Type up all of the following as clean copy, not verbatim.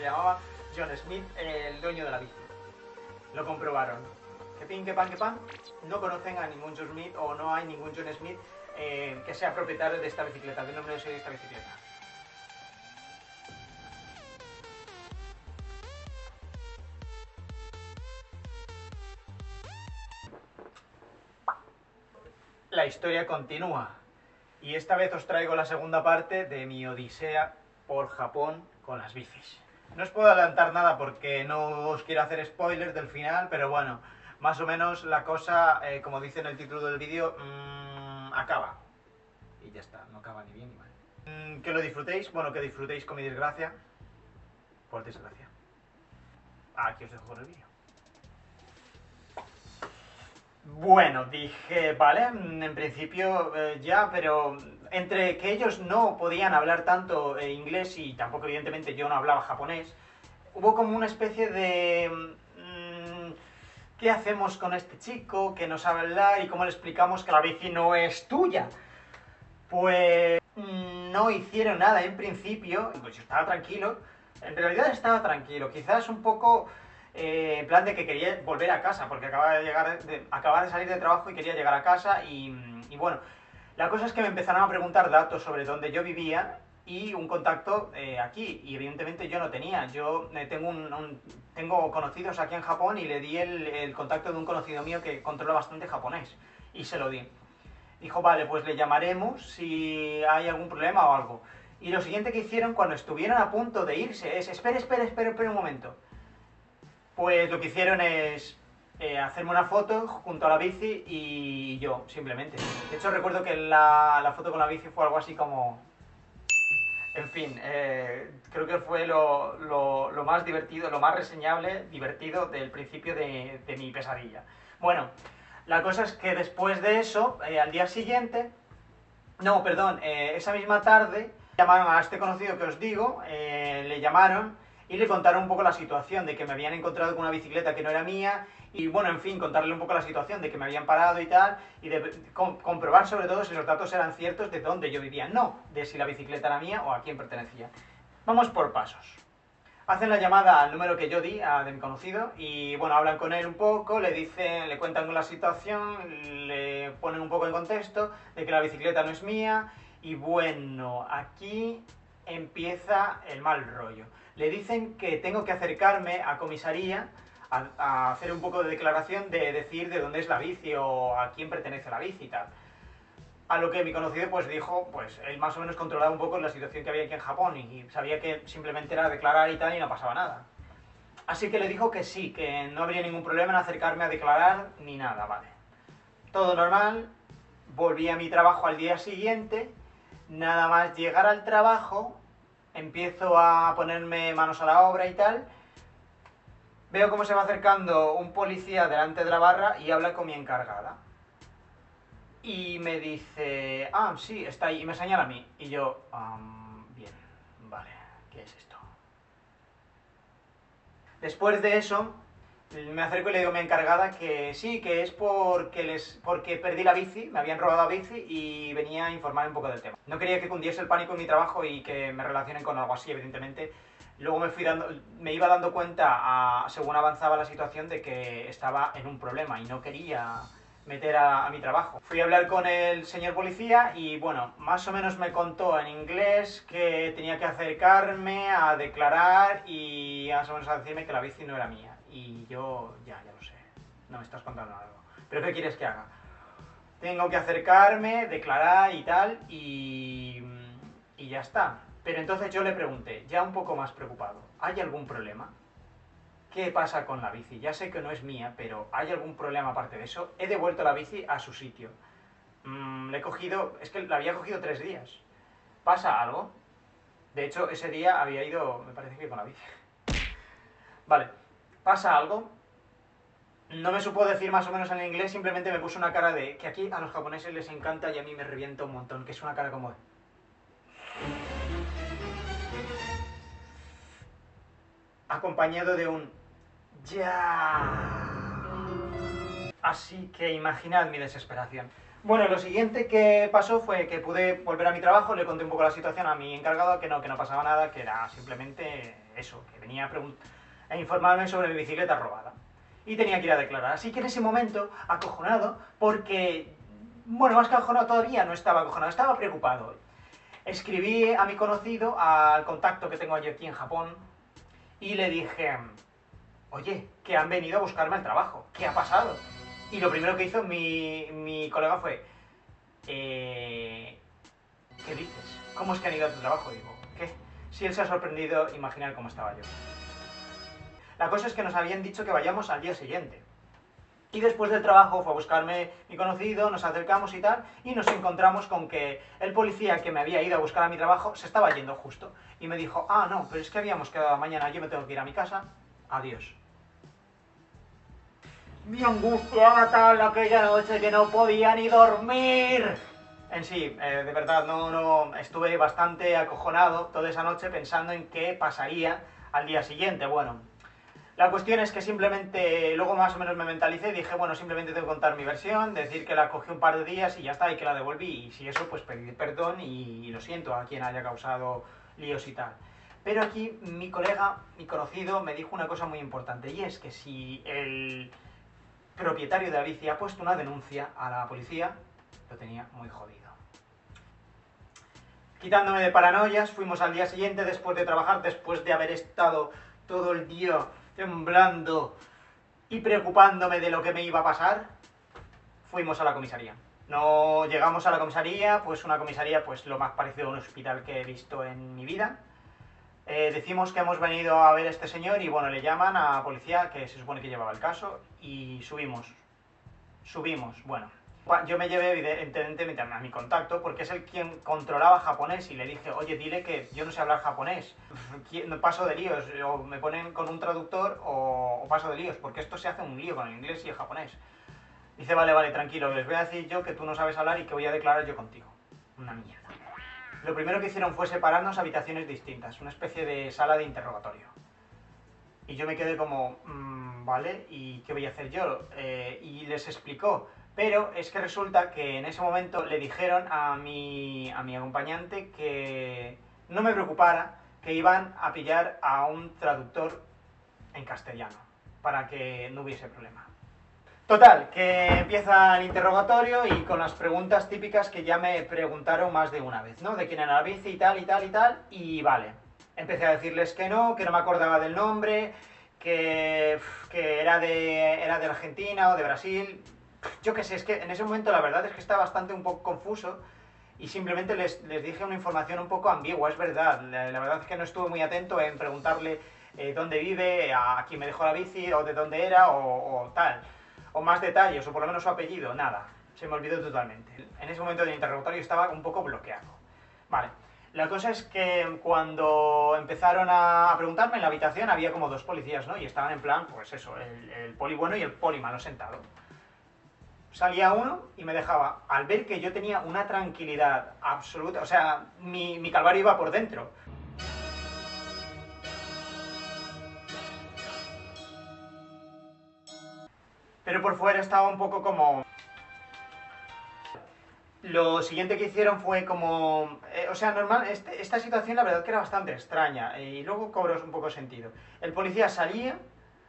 llamaba John Smith, el dueño de la bici. Lo comprobaron. Que pin, que pan, no conocen a ningún John Smith o no hay ningún John Smith que sea propietario de esta bicicleta, del nombre de esta bicicleta. La historia continúa y esta vez os traigo la segunda parte de mi odisea por Japón con las bicis. No os puedo adelantar nada porque no os quiero hacer spoilers del final, pero bueno, más o menos la cosa, como dice en el título del vídeo, acaba. Y ya está, no acaba ni bien ni mal. Que lo disfrutéis, bueno, que disfrutéis con mi desgracia, por desgracia. Aquí os dejo con el vídeo. Bueno, dije, vale, en principio ya, pero entre que ellos no podían hablar tanto inglés y tampoco evidentemente yo no hablaba japonés, hubo como una especie de... ¿qué hacemos con este chico que no sabe hablar y cómo le explicamos que la bici no es tuya? Pues no hicieron nada en principio, pues yo estaba tranquilo, en realidad estaba tranquilo, quizás un poco... en plan de que quería volver a casa, porque acababa de salir de trabajo y quería llegar a casa y bueno, la cosa es que me empezaron a preguntar datos sobre dónde yo vivía y un contacto aquí, y evidentemente yo no tenía. Yo tengo conocidos aquí en Japón y le di el contacto de un conocido mío que controla bastante japonés, y se lo di. Dijo, vale, pues le llamaremos si hay algún problema o algo. Y lo siguiente que hicieron cuando estuvieron a punto de irse es, espera un momento. Pues lo que hicieron es hacerme una foto junto a la bici y yo, simplemente. De hecho, recuerdo que la foto con la bici fue algo así como... En fin, creo que fue lo más divertido, lo más reseñable, divertido del principio de mi pesadilla. Bueno, la cosa es que después de eso, al día siguiente... No, perdón, esa misma tarde llamaron a este conocido que os digo, le llamaron y le contaron un poco la situación de que me habían encontrado con una bicicleta que no era mía y bueno, en fin, contarle un poco la situación de que me habían parado y tal y de comprobar sobre todo si los datos eran ciertos de dónde yo vivía, no de si la bicicleta era mía o a quién pertenecía. Vamos por pasos. Hacen la llamada al número que yo di, de mi conocido, y bueno, hablan con él un poco, le cuentan la situación, le ponen un poco en contexto de que la bicicleta no es mía, y bueno, aquí empieza el mal rollo. Le dicen que tengo que acercarme a comisaría a hacer un poco de declaración de decir de dónde es la bici o a quién pertenece la bici y tal. A lo que mi conocido pues dijo, pues él más o menos controlaba un poco la situación que había aquí en Japón y sabía que simplemente era declarar y tal y no pasaba nada. Así que le dijo que sí, que no habría ningún problema en acercarme a declarar ni nada, vale. Todo normal, volví a mi trabajo al día siguiente, nada más llegar al trabajo, empiezo a ponerme manos a la obra y tal, veo cómo se va acercando un policía delante de la barra y habla con mi encargada. Y me dice, ah, sí, está ahí, y me señala a mí. Y yo, bien, vale, ¿qué es esto? Después de eso, me acerco y le digo a mi encargada que sí, que es porque perdí la bici, me habían robado la bici y venía a informar un poco del tema. No quería que cundiese el pánico en mi trabajo y que me relacionen con algo así, evidentemente. Luego me iba dando cuenta, según avanzaba la situación, de que estaba en un problema y no quería meter a mi trabajo. Fui a hablar con el señor policía y bueno, más o menos me contó en inglés que tenía que acercarme a declarar y más o menos a decirme que la bici no era mía. Y yo, ya lo sé, no me estás contando algo. ¿Pero qué quieres que haga? Tengo que acercarme, declarar y tal, y ya está. Pero entonces yo le pregunté, ya un poco más preocupado, ¿hay algún problema? ¿Qué pasa con la bici? Ya sé que no es mía, pero ¿hay algún problema aparte de eso? He devuelto la bici a su sitio. Le he cogido... es que la había cogido 3 días. ¿Pasa algo? De hecho, ese día había ido... me parece que con la bici. Vale. ¿Pasa algo? No me supo decir más o menos en inglés, simplemente me puso una cara de... que aquí a los japoneses les encanta y a mí me revienta un montón, que es una cara como... acompañado de un... ya. Así que imaginad mi desesperación. Bueno, lo siguiente que pasó fue que pude volver a mi trabajo, le conté un poco la situación a mi encargado, que no pasaba nada, que era simplemente eso, que venía a informarme sobre mi bicicleta robada. Y tenía que ir a declarar. Así que en ese momento, acojonado, porque, bueno, más que acojonado todavía, no estaba acojonado, estaba preocupado. Escribí a mi conocido, al contacto que tengo aquí en Japón, y le dije, oye, que han venido a buscarme al trabajo, ¿qué ha pasado? Y lo primero que hizo mi colega fue, ¿qué dices? ¿Cómo es que han ido a tu trabajo? Y digo, ¿qué? Si él se ha sorprendido, imaginar cómo estaba yo. La cosa es que nos habían dicho que vayamos al día siguiente. Y después del trabajo fue a buscarme mi conocido, nos acercamos y tal, y nos encontramos con que el policía que me había ido a buscar a mi trabajo se estaba yendo justo. Y me dijo, ah, no, pero es que habíamos quedado mañana, yo me tengo que ir a mi casa, adiós. Mi angustia tal aquella noche que no podía ni dormir. En sí, de verdad, no, estuve bastante acojonado toda esa noche pensando en qué pasaría al día siguiente. Bueno, la cuestión es que simplemente, luego más o menos me mentalicé y dije, bueno, simplemente tengo que contar mi versión, decir que la cogí un par de días y ya está, y que la devolví. Y si eso, pues pedir perdón y lo siento a quien haya causado líos y tal. Pero aquí mi colega, mi conocido, me dijo una cosa muy importante, y es que si el propietario de la bici ha puesto una denuncia a la policía, lo tenía muy jodido. Quitándome de paranoias, fuimos al día siguiente después de trabajar, después de haber estado todo el día temblando y preocupándome de lo que me iba a pasar, fuimos a la comisaría. No llegamos a la comisaría, pues una comisaría pues lo más parecido a un hospital que he visto en mi vida. Decimos que hemos venido a ver a este señor y bueno, le llaman a la policía que se supone que llevaba el caso y subimos, bueno. Yo me llevé evidentemente a mi contacto porque es el quien controlaba japonés y le dije, oye, dile que yo no sé hablar japonés, paso de líos, o me ponen con un traductor o paso de líos, porque esto se hace un lío con el inglés y el japonés. Dice, vale, tranquilo, les voy a decir yo que tú no sabes hablar y que voy a declarar yo contigo. Una mierda. Lo primero que hicieron fue separarnos a habitaciones distintas, una especie de sala de interrogatorio. Y yo me quedé como, vale, ¿y qué voy a hacer yo? Y les explicó. Pero es que resulta que en ese momento le dijeron a mi acompañante que no me preocupara, que iban a pillar a un traductor en castellano, para que no hubiese problema. Total, que empieza el interrogatorio y con las preguntas típicas que ya me preguntaron más de una vez, ¿no? De quién era la bici y tal, y vale. Empecé a decirles que no me acordaba del nombre, que era de Argentina o de Brasil. Yo qué sé, es que en ese momento la verdad es que estaba bastante un poco confuso y simplemente les dije una información un poco ambigua, es verdad. La verdad es que no estuve muy atento en preguntarle dónde vive, a quién me dejó la bici, o de dónde era, o tal. O más detalles, o por lo menos su apellido, nada. Se me olvidó totalmente. En ese momento del interrogatorio estaba un poco bloqueado. Vale. La cosa es que cuando empezaron a preguntarme en la habitación había como dos policías, ¿no? Y estaban en plan, pues eso, el poli bueno y el poli malo sentado. Salía uno y me dejaba, al ver que yo tenía una tranquilidad absoluta, o sea, mi calvario iba por dentro. Pero por fuera estaba un poco como... Lo siguiente que hicieron fue como... o sea, normal, esta situación la verdad que era bastante extraña y luego cobró un poco sentido. El policía salía,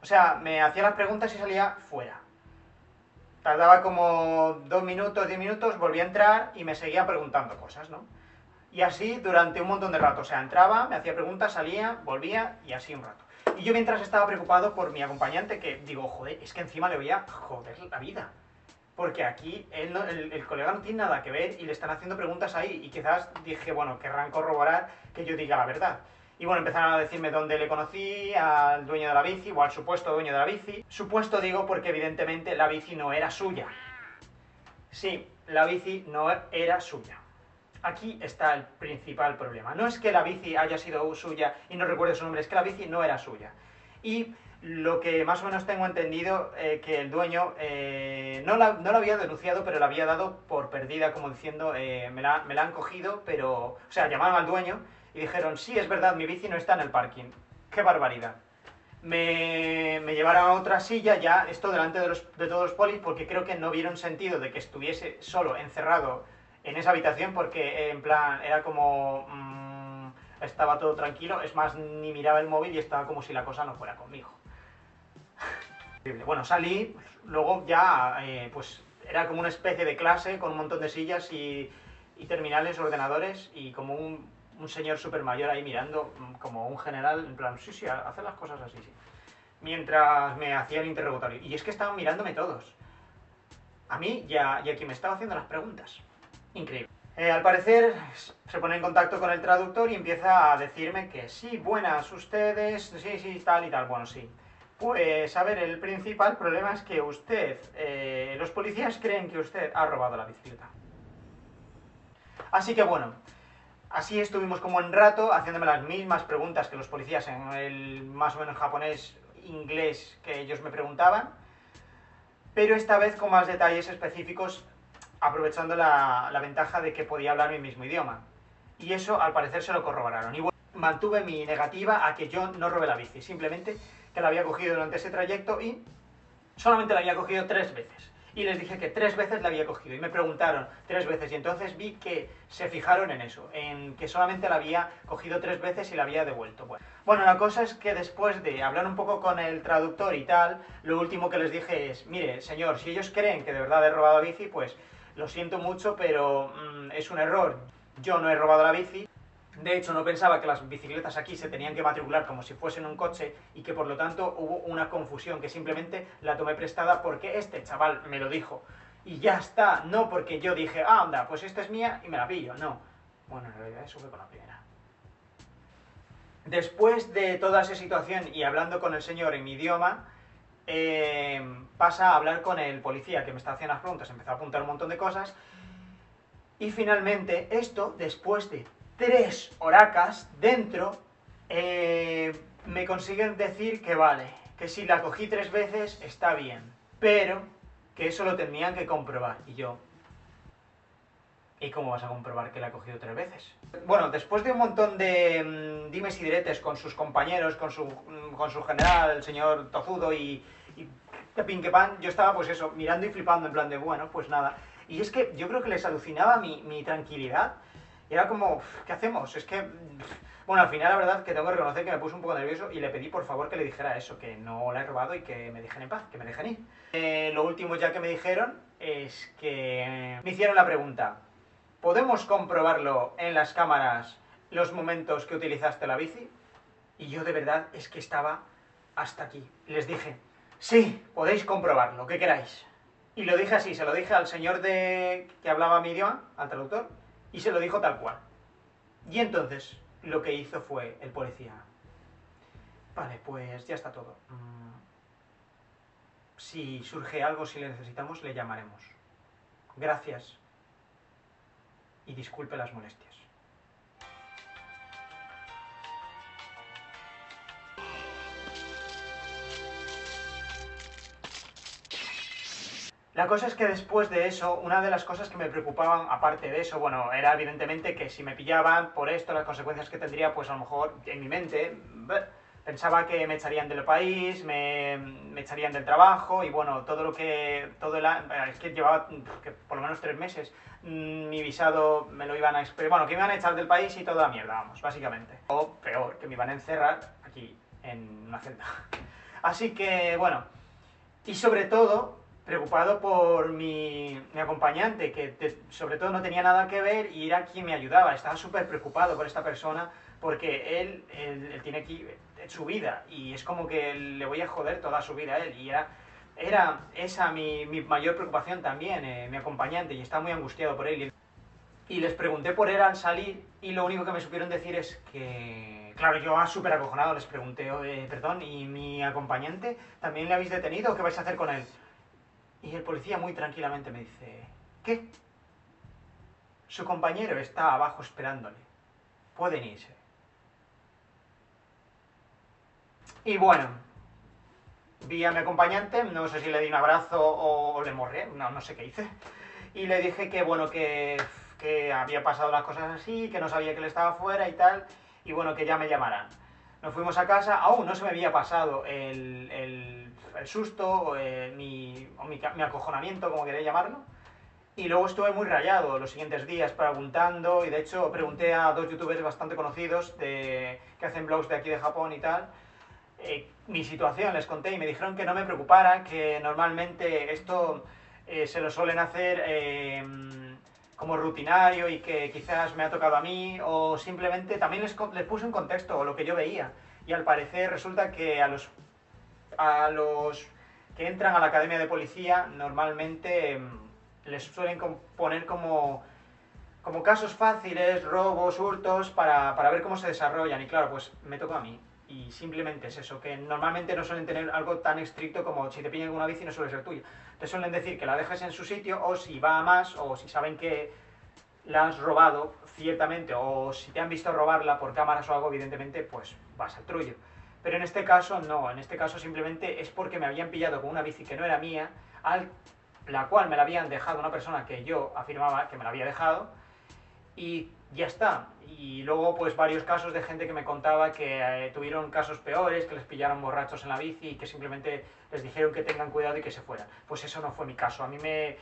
o sea, me hacía las preguntas y salía fuera. Tardaba como 2 minutos, 10 minutos, volvía a entrar y me seguía preguntando cosas, ¿no? Y así durante un montón de rato, o sea, entraba, me hacía preguntas, salía, volvía y así un rato. Y yo mientras estaba preocupado por mi acompañante, que digo, joder, es que encima le voy a joder la vida. Porque aquí el colega no tiene nada que ver y le están haciendo preguntas ahí. Y quizás dije, bueno, querrán corroborar que yo diga la verdad. Y bueno, empezaron a decirme dónde le conocí, al dueño de la bici, o al supuesto dueño de la bici. Supuesto digo porque evidentemente la bici no era suya. Sí, la bici no era suya. Aquí está el principal problema. No es que la bici haya sido suya y no recuerde su nombre, es que la bici no era suya. Y lo que más o menos tengo entendido, que el dueño no la había denunciado, pero la había dado por perdida, como diciendo, me la han cogido, pero... O sea, llamaron al dueño y dijeron, sí, es verdad, mi bici no está en el parking. ¡Qué barbaridad! me llevaron a otra silla, ya esto delante de todos los polis, porque creo que no vieron sentido de que estuviese solo, encerrado en esa habitación, porque en plan, era como... estaba todo tranquilo, es más, ni miraba el móvil y estaba como si la cosa no fuera conmigo. Bueno, salí, luego ya, pues era como una especie de clase con un montón de sillas y terminales, ordenadores y como un señor súper mayor ahí mirando, como un general, en plan, sí, hace las cosas así, sí. Mientras me hacía el interrogatorio. Y es que estaban mirándome todos. A mí y a quien me estaba haciendo las preguntas. Increíble. Al parecer se pone en contacto con el traductor y empieza a decirme que sí, buenas, ustedes, sí, tal y tal, bueno, sí. Pues, a ver, el principal problema es que usted, los policías creen que usted ha robado la bicicleta. Así que bueno, así estuvimos como un rato haciéndome las mismas preguntas que los policías en el más o menos japonés, inglés que ellos me preguntaban, pero esta vez con más detalles específicos, aprovechando la ventaja de que podía hablar mi mismo idioma. Y eso al parecer se lo corroboraron. Y bueno, mantuve mi negativa a que yo no robé la bici, simplemente que la había cogido durante ese trayecto y solamente la había cogido 3 veces. Y les dije que 3 veces la había cogido. Y me preguntaron 3 veces. Y entonces vi que se fijaron en eso, en que solamente la había cogido 3 veces y la había devuelto. Bueno, la cosa es que después de hablar un poco con el traductor y tal, lo último que les dije es, mire, señor, si ellos creen que de verdad he robado la bici, pues lo siento mucho, pero es un error. Yo no he robado la bici. De hecho, no pensaba que las bicicletas aquí se tenían que matricular como si fuesen un coche y que por lo tanto hubo una confusión, que simplemente la tomé prestada porque este chaval me lo dijo. Y ya está, no porque yo dije, ah, anda, pues esta es mía y me la pillo, no. Bueno, en realidad eso fue con la primera. Después de toda esa situación y hablando con el señor en mi idioma, pasa a hablar con el policía que me está haciendo las preguntas, empezó a apuntar un montón de cosas y finalmente esto, después de 3 horacas dentro, me consiguen decir que vale, que si la cogí 3 veces está bien, pero que eso lo tenían que comprobar. Y yo, ¿y cómo vas a comprobar que la he cogido 3 veces? Bueno, después de un montón de dimes y diretes con sus compañeros, con su general, el señor Tozudo y de pin que pan, yo estaba pues eso, mirando y flipando en plan de, bueno, pues nada. Y es que yo creo que les alucinaba mi tranquilidad. Y era como, ¿qué hacemos? Es que, bueno, al final la verdad que tengo que reconocer que me puse un poco nervioso y le pedí por favor que le dijera eso, que no la he robado y que me dejen en paz, que me dejen ir. Lo último ya que me dijeron es que me hicieron la pregunta, ¿podemos comprobarlo en las cámaras los momentos que utilizaste la bici? Y yo de verdad es que estaba hasta aquí. Les dije, sí, podéis comprobarlo, lo que queráis. Y lo dije así, se lo dije al señor que hablaba mi idioma, al traductor, y se lo dijo tal cual. Y entonces lo que hizo fue el policía. Vale, pues ya está todo. Si surge algo, si le necesitamos, le llamaremos. Gracias. Y disculpe las molestias. La cosa es que después de eso, una de las cosas que me preocupaban, aparte de eso, bueno, era evidentemente que si me pillaban por esto, las consecuencias que tendría, pues a lo mejor en mi mente, pensaba que me echarían del país, me echarían del trabajo, y bueno, es que llevaba que por lo menos 3 meses, mi visado me lo iban a... Bueno, que me iban a echar del país y toda la mierda, vamos, básicamente. O peor, que me iban a encerrar aquí, en una celda. Así que, bueno, y sobre todo preocupado por mi acompañante, que sobre todo no tenía nada que ver y era quien me ayudaba. Estaba súper preocupado por esta persona porque él tiene aquí su vida y es como que le voy a joder toda su vida a él. Y era esa mi mayor preocupación también, mi acompañante, y estaba muy angustiado por él. Y les pregunté por él al salir y lo único que me supieron decir es que... Claro, yo súper acojonado les pregunté, perdón, ¿y mi acompañante también le habéis detenido? ¿Qué vais a hacer con él? Y el policía muy tranquilamente me dice, ¿qué? Su compañero está abajo esperándole. Pueden irse. Y bueno, vi a mi acompañante, no sé si le di un abrazo o le morré, no sé qué hice. Y le dije que bueno, que había pasado las cosas así, que no sabía que él estaba fuera y tal, y bueno, que ya me llamarán. Nos fuimos a casa, aún no se me había pasado el susto, mi acojonamiento, como queréis llamarlo, y luego estuve muy rayado los siguientes días preguntando, y de hecho pregunté a 2 youtubers bastante conocidos que hacen vlogs de aquí de Japón y tal, mi situación, les conté y me dijeron que no me preocupara, que normalmente esto se lo suelen hacer como rutinario y que quizás me ha tocado a mí, o simplemente también les puse en contexto lo que yo veía, y al parecer resulta que a los que entran a la academia de policía normalmente les suelen poner como casos fáciles, robos, hurtos, para ver cómo se desarrollan, y claro, pues me tocó a mí. Y simplemente es eso, que normalmente no suelen tener algo tan estricto como si te pillan con una bici no suele ser tuya. Te suelen decir que la dejes en su sitio, o si va a más, o si saben que la has robado ciertamente, o si te han visto robarla por cámaras o algo, evidentemente pues vas al trullo. Pero en este caso no, en este caso simplemente es porque me habían pillado con una bici que no era mía, la cual me la habían dejado una persona que yo afirmaba que me la había dejado, y ya está. Y luego pues varios casos de gente que me contaba que tuvieron casos peores, que les pillaron borrachos en la bici y que simplemente les dijeron que tengan cuidado y que se fueran. Pues eso no fue mi caso, a mí me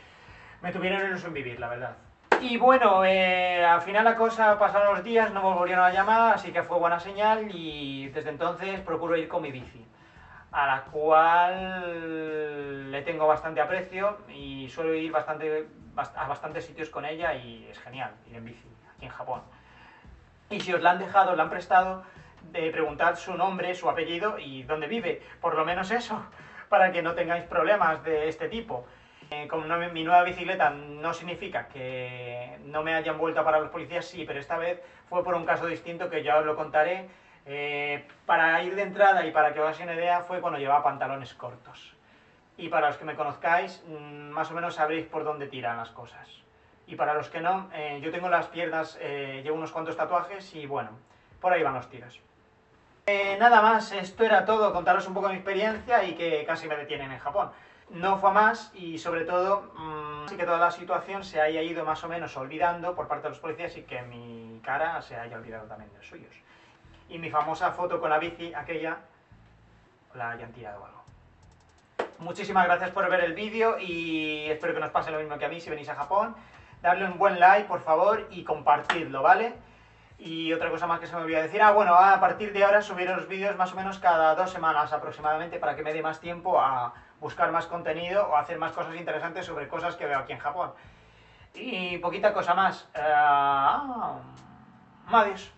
tuvieron en un vivir, la verdad. Y bueno, al final la cosa, pasaron los días, no me volvieron a llamar, así que fue buena señal, y desde entonces procuro ir con mi bici, a la cual le tengo bastante aprecio y suelo ir a bastantes sitios con ella, y es genial ir en bici aquí en Japón. Y si os la han dejado, os la han prestado, preguntad su nombre, su apellido y dónde vive, por lo menos eso, para que no tengáis problemas de este tipo. Como mi nueva bicicleta no significa que no me hayan vuelto a parar los policías, sí, pero esta vez fue por un caso distinto que ya os lo contaré. Para ir de entrada y para que os hagáis una idea, fue cuando llevaba pantalones cortos. Y para los que me conozcáis, más o menos sabréis por dónde tiran las cosas. Y para los que no, yo tengo las piernas, llevo unos cuantos tatuajes y bueno, por ahí van los tiros. Nada más, esto era todo, contaros un poco de mi experiencia y que casi me detienen en Japón. No fue a más, y sobre todo, sí que toda la situación se haya ido más o menos olvidando por parte de los policías, y que mi cara se haya olvidado también de los suyos. Y mi famosa foto con la bici, aquella, la hayan tirado o algo. Muchísimas gracias por ver el vídeo y espero que nos pase lo mismo que a mí si venís a Japón. Darle un buen like, por favor, y compartidlo, ¿vale? Y otra cosa más que se me olvidó decir, bueno, a partir de ahora subiré los vídeos más o menos cada 2 semanas aproximadamente, para que me dé más tiempo a buscar más contenido o hacer más cosas interesantes sobre cosas que veo aquí en Japón. Y poquita cosa más. Adiós.